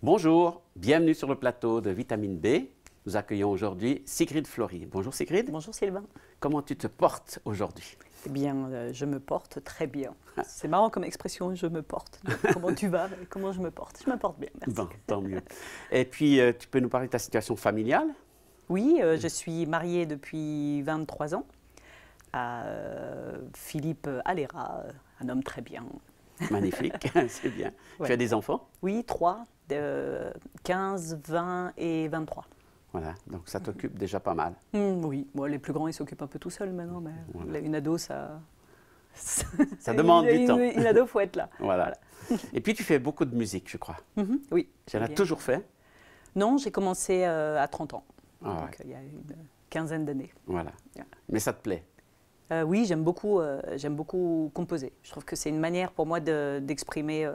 Bonjour, bienvenue sur le plateau de Vitamine B. Nous accueillons aujourd'hui Sigrid Flory. Bonjour Sigrid. Bonjour Sylvain. Comment tu te portes aujourd'hui? Eh bien, je me porte très bien. C'est marrant comme expression, je me porte. Comment tu vas? Comment je me porte? Je me porte bien, merci. Bon, tant mieux. Et puis, tu peux nous parler de ta situation familiale? Oui, je suis mariée depuis 23 ans à Philippe Alera, un homme très bien. Magnifique, c'est bien. Ouais. Tu as des enfants? Oui, 3, 15, 20 et 23. Voilà, donc ça t'occupe déjà pas mal. Oui, bon, les plus grands, ils s'occupent un peu tout seuls maintenant, mais Voilà. une ado, ça... Ça demande du temps. Une ado, faut être là. Voilà. Et puis, tu fais beaucoup de musique, je crois. Oui. Tu en as bien. toujours fait? Non, j'ai commencé à 30 ans, Ah ouais. donc il y a une quinzaine d'années. Voilà. Ouais. Mais ça te plaît? Oui, j'aime beaucoup composer. Je trouve que c'est une manière pour moi d'exprimer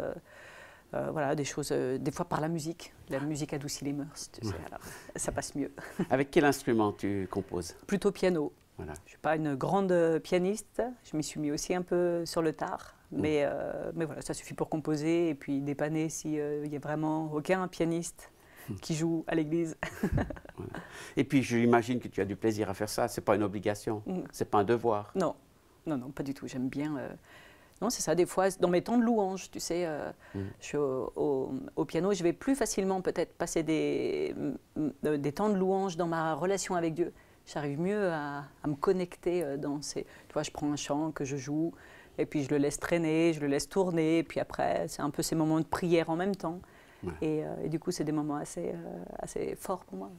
voilà, des choses, des fois par la musique. La musique adoucit les mœurs, tu sais, alors, ça passe mieux. Avec quel instrument tu composes? Plutôt piano. Voilà. Je ne suis pas une grande pianiste, je m'y suis mis aussi un peu sur le tard, mais voilà, ça suffit pour composer et puis dépanner s'il n'y a vraiment aucun pianiste qui joue à l'église. Voilà. Et puis, j'imagine que tu as du plaisir à faire ça. Ce n'est pas une obligation, ce n'est pas un devoir. Non, non, non, pas du tout. J'aime bien. Non, c'est ça. Des fois, dans mes temps de louange, tu sais, je suis au piano. Je vais plus facilement peut-être passer des temps de louange dans ma relation avec Dieu. J'arrive mieux à me connecter dans ces. Tu vois, je prends un chant que je joue, et puis je le laisse traîner, je le laisse tourner, et puis après, c'est un peu ces moments de prière en même temps. Ouais. Et du coup, c'est des moments assez forts pour moi.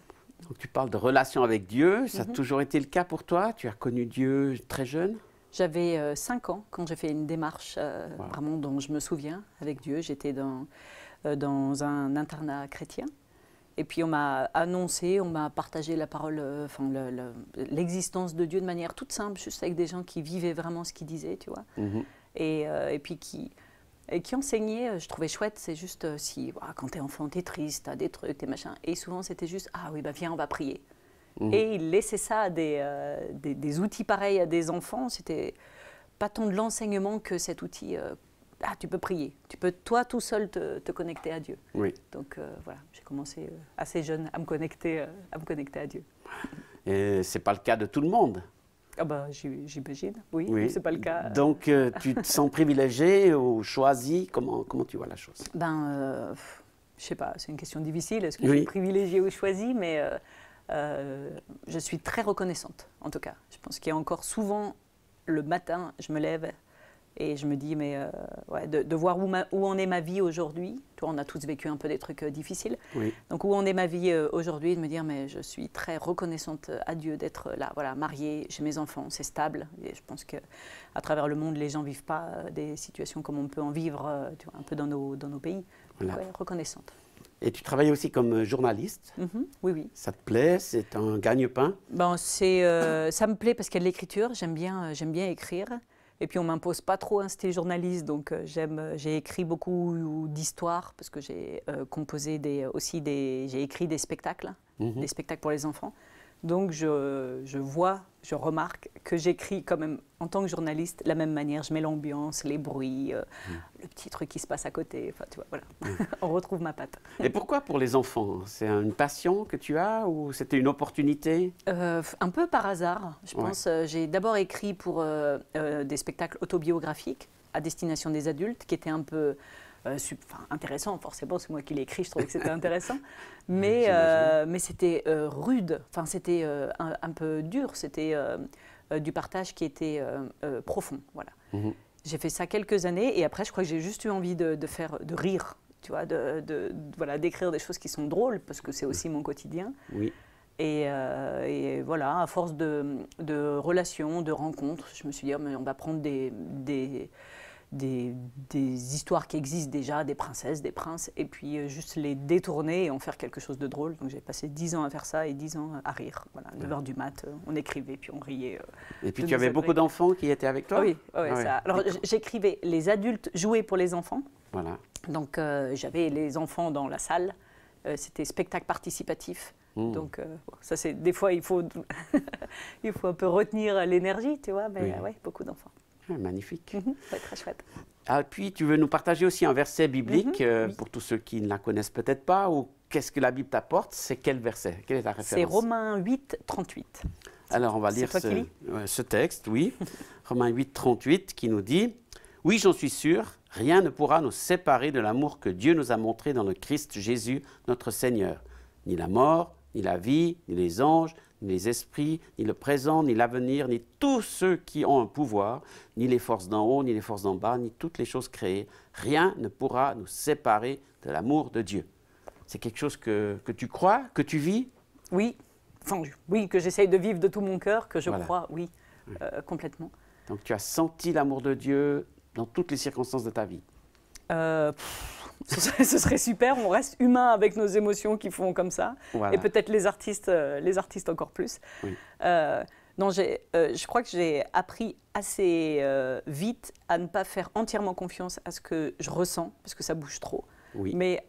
Donc, tu parles de relation avec Dieu. Ça a toujours été le cas pour toi? Tu as connu Dieu très jeune? J'avais 5 ans quand j'ai fait une démarche vraiment dont je me souviens avec Dieu. J'étais dans un internat chrétien. Et puis on m'a annoncé, on m'a partagé la parole, l'existence de Dieu de manière toute simple, juste avec des gens qui vivaient vraiment ce qu'ils disaient, tu vois. Et puis qui enseignait, je trouvais chouette, c'est juste quand t'es enfant, t'es triste, t'as des trucs, t'es machin. Et souvent c'était juste, ah oui, bah viens, on va prier. Et il laissait ça à des outils pareils à des enfants. C'était pas tant de l'enseignement que cet outil, tu peux prier. Tu peux toi tout seul te connecter à Dieu. Oui. Donc voilà, j'ai commencé assez jeune à me connecter à Dieu. Et c'est pas le cas de tout le monde. Ah bah, j'imagine, oui. C'est pas le cas. Donc, tu te sens privilégié ou choisi? Comment tu vois la chose? Je sais pas, c'est une question difficile. Est-ce que je suis privilégiée ou choisie? Mais je suis très reconnaissante, en tout cas. Je pense qu'il y a encore souvent, le matin, je me lève et je me dis, mais de voir où en est ma vie aujourd'hui. Toi, on a tous vécu un peu des trucs difficiles. Oui. Donc, où en est ma vie aujourd'hui, de me dire, mais je suis très reconnaissante à Dieu d'être là, voilà, mariée, j'ai mes enfants, c'est stable. Et je pense qu'à travers le monde, les gens ne vivent pas des situations comme on peut en vivre tu vois, un peu dans nos pays. Voilà. Donc, reconnaissante. Et tu travailles aussi comme journaliste. Oui. Ça te plaît? C'est un gagne-pain? Ça me plaît parce qu'il y a de l'écriture. J'aime bien écrire. Et puis on m'impose pas trop un style journaliste, donc j'ai écrit beaucoup d'histoires parce que j'ai composé j'ai écrit des spectacles pour les enfants. Donc je remarque que j'écris quand même en tant que journaliste la même manière. Je mets l'ambiance, les bruits, le petit truc qui se passe à côté. Enfin, tu vois, voilà. On retrouve ma patte. Et pourquoi pour les enfants? C'est une passion que tu as ou c'était une opportunité? Un peu par hasard, je pense. J'ai d'abord écrit pour des spectacles autobiographiques à destination des adultes qui étaient un peu intéressant, forcément, c'est moi qui l'ai écrit, je trouvais que c'était intéressant, mais c'était rude, c'était un peu dur, c'était du partage qui était profond, voilà. J'ai fait ça quelques années et après, je crois que j'ai juste eu envie de rire, tu vois, d'écrire des choses qui sont drôles, parce que c'est aussi mon quotidien. Oui. Et voilà, à force de relations, de rencontres, je me suis dit, mais on va prendre des histoires qui existent déjà, des princesses, des princes, et puis juste les détourner et en faire quelque chose de drôle. Donc j'ai passé 10 ans à faire ça et 10 ans à rire. Voilà, 9h du mat, on écrivait, puis on riait. Et puis tu avais beaucoup d'enfants qui étaient avec toi? Oui, ça. Alors j'écrivais, les adultes jouaient pour les enfants. Voilà. Donc j'avais les enfants dans la salle, c'était spectacle participatif. Donc ça c'est, des fois il faut un peu retenir l'énergie, tu vois, mais beaucoup d'enfants. Ah, magnifique. Ouais, très chouette. Ah, puis, tu veux nous partager aussi un verset biblique Oui. pour tous ceux qui ne la connaissent peut-être pas, ou qu'est-ce que la Bible t'apporte? C'est quel verset? Quelle est ta référence? C'est Romains 8, 38. Alors, on va lire ce texte, oui. Romains 8, 38, qui nous dit « Oui, j'en suis sûr, rien ne pourra nous séparer de l'amour que Dieu nous a montré dans le Christ Jésus, notre Seigneur. Ni la mort, ni la vie, ni les anges, ni les esprits, ni le présent, ni l'avenir, ni tous ceux qui ont un pouvoir, ni les forces d'en haut, ni les forces d'en bas, ni toutes les choses créées. Rien ne pourra nous séparer de l'amour de Dieu. » C'est quelque chose que tu crois, que tu vis? Oui, enfin, oui, que j'essaye de vivre de tout mon cœur, que je crois, oui, complètement. Donc tu as senti l'amour de Dieu dans toutes les circonstances de ta vie? Ce serait super, on reste humain avec nos émotions qui font comme ça, et peut-être les artistes encore plus. Oui. Non, je crois que j'ai appris assez vite à ne pas faire entièrement confiance à ce que je ressens, parce que ça bouge trop. Oui. Mais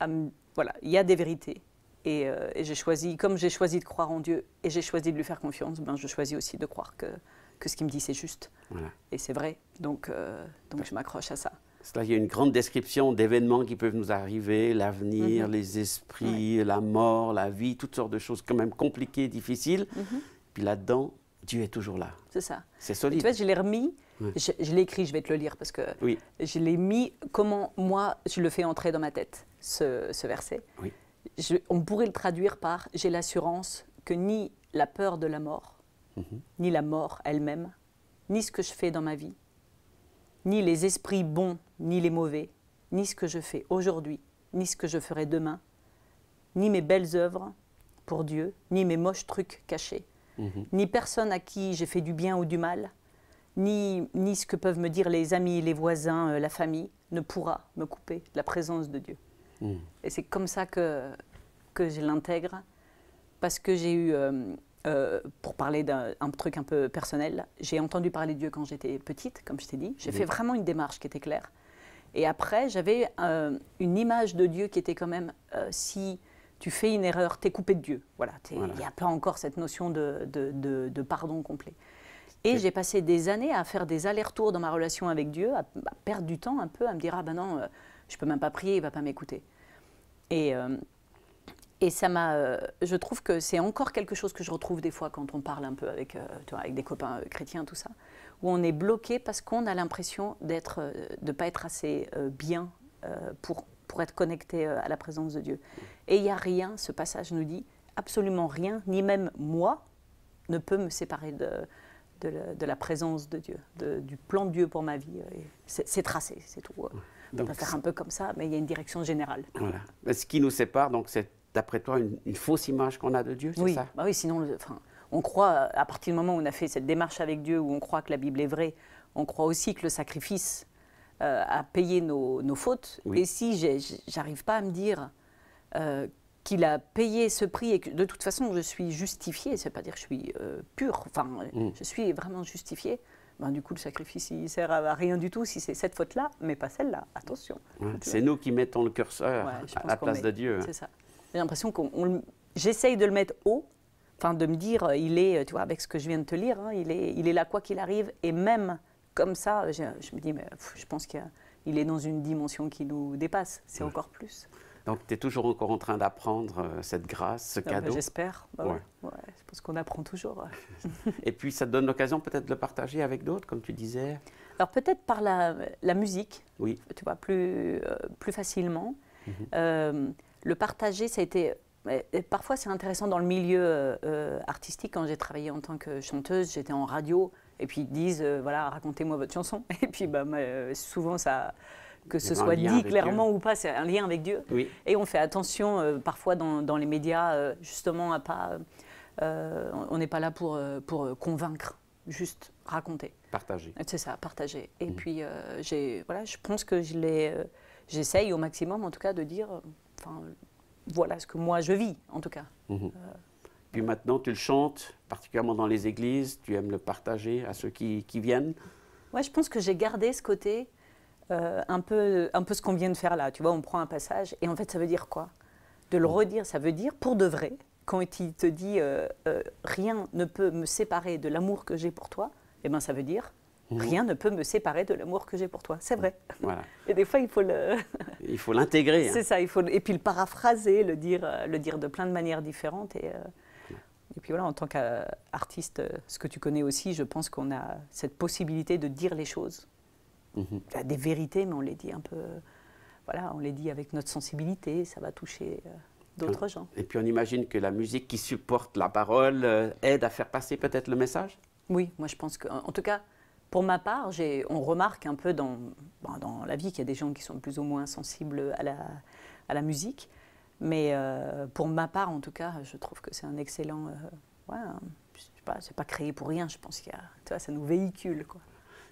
voilà, il y a des vérités. Et j'ai choisi, comme j'ai choisi de croire en Dieu et j'ai choisi de lui faire confiance, ben je choisis aussi de croire que ce qu'il me dit c'est juste. Voilà. Et c'est vrai, donc je m'accroche à ça. Là, il y a une grande description d'événements qui peuvent nous arriver, l'avenir, les esprits, la mort, la vie, toutes sortes de choses quand même compliquées, difficiles. Puis là-dedans, Dieu est toujours là. C'est ça. C'est solide. Et tu vois, je l'ai remis, je l'ai écrit, je vais te le lire parce que je l'ai mis comment moi je le fais entrer dans ma tête, ce verset. Oui. On pourrait le traduire par « j'ai l'assurance que ni la peur de la mort, ni la mort elle-même, ni ce que je fais dans ma vie, ni les esprits bons, ni les mauvais, ni ce que je fais aujourd'hui, ni ce que je ferai demain, ni mes belles œuvres pour Dieu, ni mes moches trucs cachés, ni personne à qui j'ai fait du bien ou du mal, ni ce que peuvent me dire les amis, les voisins, la famille, ne pourra me couper de la présence de Dieu. » Et c'est comme ça que je l'intègre, parce que j'ai eu, pour parler d'un truc un peu personnel, j'ai entendu parler de Dieu quand j'étais petite, comme je t'ai dit. J'ai fait vraiment une démarche qui était claire. Et après, j'avais une image de Dieu qui était quand même, si tu fais une erreur, t'es coupé de Dieu. Voilà, il n'y a pas encore cette notion de pardon complet. Et j'ai passé des années à faire des allers-retours dans ma relation avec Dieu, à perdre du temps un peu, à me dire « Ah ben non, je ne peux même pas prier, il ne va pas m'écouter. » Et ça m'a, je trouve que c'est encore quelque chose que je retrouve des fois quand on parle un peu avec, avec des copains chrétiens, tout ça, où on est bloqué parce qu'on a l'impression de ne pas être assez bien pour être connecté à la présence de Dieu. Et il n'y a rien, ce passage nous dit, absolument rien, ni même moi, ne peut me séparer de la présence de Dieu, du plan de Dieu pour ma vie. C'est tracé, c'est tout. On peut faire un peu comme ça, mais il y a une direction générale. Voilà. Ce qui nous sépare, donc, c'est d'après toi une fausse image qu'on a de Dieu, c'est ça? Oui, sinon, on croit, à partir du moment où on a fait cette démarche avec Dieu, où on croit que la Bible est vraie, on croit aussi que le sacrifice a payé nos fautes. Oui. Et si j'arrive pas à me dire qu'il a payé ce prix et que de toute façon je suis justifiée, ça ne veut pas dire que je suis pure, je suis vraiment justifiée, ben, du coup le sacrifice il sert à rien du tout si c'est cette faute-là, mais pas celle-là, attention. C'est nous qui mettons le curseur à la place de Dieu. C'est ça. J'ai l'impression j'essaye de le mettre haut, de me dire, il est, tu vois, avec ce que je viens de te lire, il est là quoi qu'il arrive, et même comme ça, je me dis, mais je pense qu'il est dans une dimension qui nous dépasse, c'est encore plus. Donc, tu es toujours encore en train d'apprendre cette grâce, ce cadeau? J'espère. Ouais, je pense qu'on apprend toujours. Et puis, ça te donne l'occasion peut-être de le partager avec d'autres, comme tu disais? Alors, peut-être par la musique, oui. Tu vois, plus facilement. Le partager, ça a été... Parfois, c'est intéressant dans le milieu artistique. Quand j'ai travaillé en tant que chanteuse, j'étais en radio, et puis ils disent, voilà, racontez-moi votre chanson. Et puis, souvent, ça... que ce soit dit clairement ou pas, c'est un lien avec Dieu. Oui. Et on fait attention parfois dans les médias, justement, à pas... on n'est pas là pour convaincre, juste raconter. Partager. C'est ça, partager. Et puis, je pense que j'essaye au maximum, en tout cas, de dire... voilà ce que moi je vis, en tout cas. Puis maintenant, tu le chantes, particulièrement dans les églises, tu aimes le partager à ceux qui viennent? Ouais, je pense que j'ai gardé ce côté... un peu ce qu'on vient de faire là, tu vois, on prend un passage et en fait ça veut dire quoi? De le redire, ça veut dire pour de vrai, quand il te dit rien ne peut me séparer de l'amour que j'ai pour toi, eh ben ça veut dire Rien ne peut me séparer de l'amour que j'ai pour toi. C'est vrai. Voilà. Et des fois, il faut le... Il faut l'intégrer. C'est ça, il faut... Et puis le paraphraser, le dire de plein de manières différentes. Et puis voilà, en tant qu'artiste, ce que tu connais aussi, je pense qu'on a cette possibilité de dire les choses. Il y a des vérités, mais on les dit un peu... Voilà, on les dit avec notre sensibilité, ça va toucher d'autres gens. Et puis on imagine que la musique qui supporte la parole aide à faire passer peut-être le message? Oui, moi je pense qu'en tout cas, pour ma part, on remarque un peu dans la vie qu'il y a des gens qui sont plus ou moins sensibles à la musique. Mais pour ma part, en tout cas, je trouve que c'est un excellent... je sais pas, c'est pas créé pour rien, je pense qu'il y a... Tu vois, ça nous véhicule, quoi.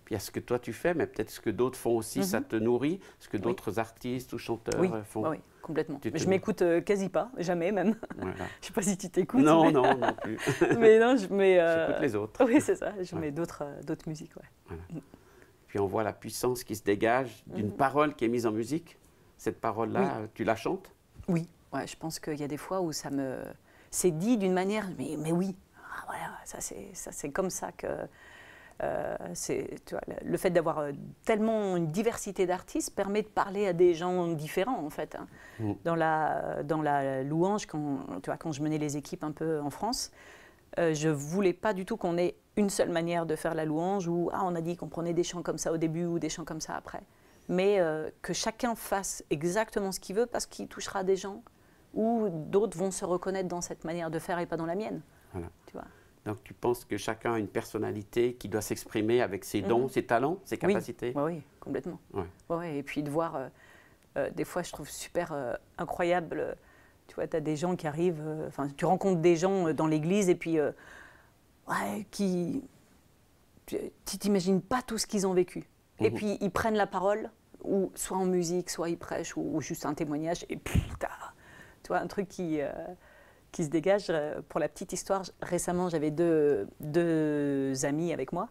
Puis il y a ce que toi tu fais, mais peut-être ce que d'autres font aussi, ça te nourrit, ce que d'autres artistes ou chanteurs font. Oui, complètement. Mais je m'écoute quasi pas, jamais même. Voilà. Je ne sais pas si tu t'écoutes. Non, non, non plus. Mais non, je mets... J'écoute les autres. Oui, c'est ça, je mets d'autres musiques, ouais. Voilà. Puis on voit la puissance qui se dégage d'une parole qui est mise en musique. Cette parole-là, tu la chantes? Oui, ouais, je pense qu'il y a des fois où c'est dit d'une manière, mais oui, voilà, ça c'est comme ça que... tu vois, le fait d'avoir tellement une diversité d'artistes permet de parler à des gens différents, en fait. Hein. Dans la louange, quand je menais les équipes un peu en France, je ne voulais pas du tout qu'on ait une seule manière de faire la louange, où on a dit qu'on prenait des chants comme ça au début ou des chants comme ça après. Mais que chacun fasse exactement ce qu'il veut parce qu'il touchera des gens, ou d'autres vont se reconnaître dans cette manière de faire et pas dans la mienne. Voilà. Tu vois. Donc tu penses que chacun a une personnalité qui doit s'exprimer avec ses dons, ses talents, ses capacités? Oui, complètement. Ouais, et puis de voir, des fois je trouve super incroyable, tu vois, tu as des gens qui arrivent, tu rencontres des gens dans l'église et puis tu t'imagines pas tout ce qu'ils ont vécu. Et puis ils prennent la parole, ou soit en musique, soit ils prêchent, ou juste un témoignage, et tu vois, un truc qui se dégage. Pour la petite histoire, récemment, j'avais deux amies avec moi.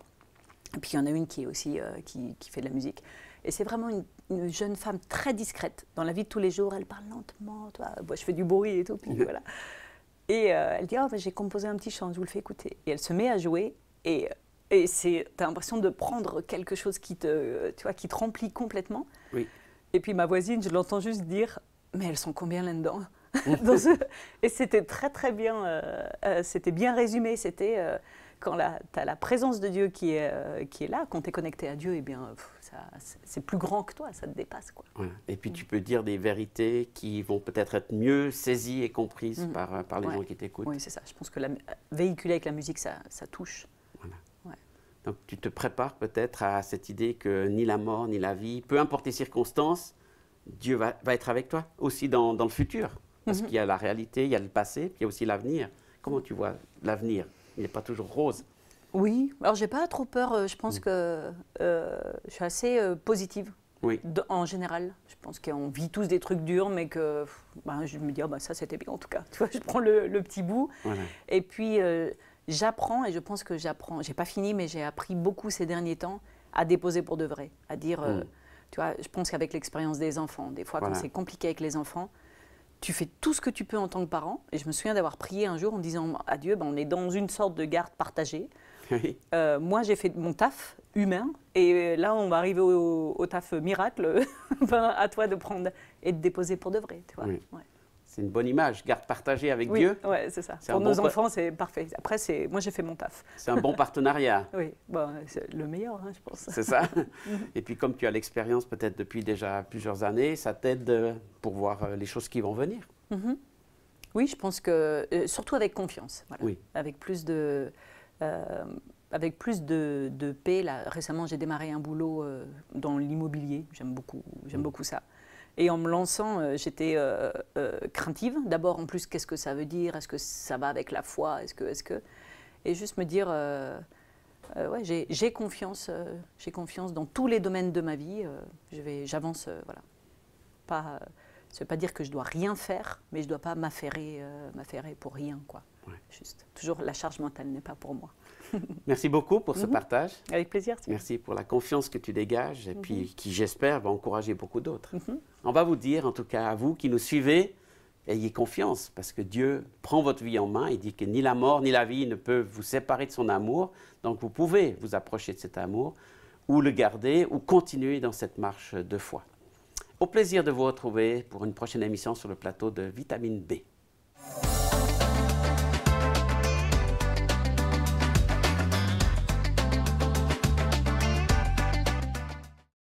Et puis, il y en a une qui est aussi qui fait de la musique. Et c'est vraiment une jeune femme très discrète. Dans la vie de tous les jours, elle parle lentement. Moi, je fais du bruit et tout. Puis, voilà. Et elle dit, j'ai composé un petit chant, je vous le fais écouter. Et elle se met à jouer. Et tu as l'impression de prendre quelque chose qui te remplit complètement. Oui. Et puis, ma voisine, je l'entends juste dire, mais elles sont combien là-dedans? Et c'était très très bien, c'était bien résumé. C'était quand tu as la présence de Dieu qui est là, quand tu es connecté à Dieu, eh bien, c'est plus grand que toi, ça te dépasse, quoi. Ouais. Et puis tu peux dire des vérités qui vont peut-être être mieux saisies et comprises par les gens qui t'écoutent. Oui, c'est ça. Je pense que véhiculer avec la musique, ça touche. Voilà. Ouais. Donc tu te prépares peut-être à cette idée que ni la mort, ni la vie, peu importe les circonstances, Dieu va être avec toi, aussi dans le futur. Parce qu'il y a la réalité, il y a le passé, puis il y a aussi l'avenir. Comment tu vois l'avenir? Il n'est pas toujours rose. Oui, alors j'ai pas trop peur. Je pense que je suis assez positive. Oui. En général, je pense qu'on vit tous des trucs durs, mais que je me dis, ça c'était bien en tout cas. Tu vois, je prends le petit bout. Voilà. Et puis j'apprends, et je pense que j'apprends. J'ai pas fini, mais j'ai appris beaucoup ces derniers temps à déposer pour de vrai, à dire. Tu vois, je pense qu'avec l'expérience des enfants, des fois quand c'est compliqué avec les enfants, tu fais tout ce que tu peux en tant que parent. Et je me souviens d'avoir prié un jour en disant à Dieu, on est dans une sorte de garde partagée. Oui. Moi, j'ai fait mon taf humain. Et là, on va arriver au taf miracle. À toi de prendre et de déposer pour de vrai. Tu vois. Oui. Ouais. C'est une bonne image, garde partagée avec Dieu. Oui, c'est ça. Pour nos enfants, c'est parfait. Après, moi, j'ai fait mon taf. C'est un bon partenariat. Oui, c'est le meilleur, je pense. C'est ça. Et puis, comme tu as l'expérience peut-être depuis déjà plusieurs années, ça t'aide pour voir les choses qui vont venir. Oui, je pense que, surtout avec confiance. Voilà. Oui. Avec plus de paix. Là, récemment, j'ai démarré un boulot dans l'immobilier. J'aime beaucoup ça. Et en me lançant, j'étais craintive. D'abord, en plus, qu'est-ce que ça veut dire? Est-ce que ça va avec la foi? Et juste me dire, j'ai confiance dans tous les domaines de ma vie. J'avance, voilà. Ça ne veut pas dire que je dois rien faire, mais je ne dois pas m'affairer pour rien, quoi. Ouais. Juste. Toujours, la charge mentale n'est pas pour moi. Merci beaucoup pour ce partage. Avec plaisir. Merci pour la confiance que tu dégages et puis qui, j'espère, va encourager beaucoup d'autres. On va vous dire, en tout cas à vous qui nous suivez, ayez confiance, parce que Dieu prend votre vie en main. Il dit que ni la mort ni la vie ne peuvent vous séparer de son amour. Donc vous pouvez vous approcher de cet amour, ou le garder, ou continuer dans cette marche de foi. Au plaisir de vous retrouver pour une prochaine émission sur le plateau de Vitamine B.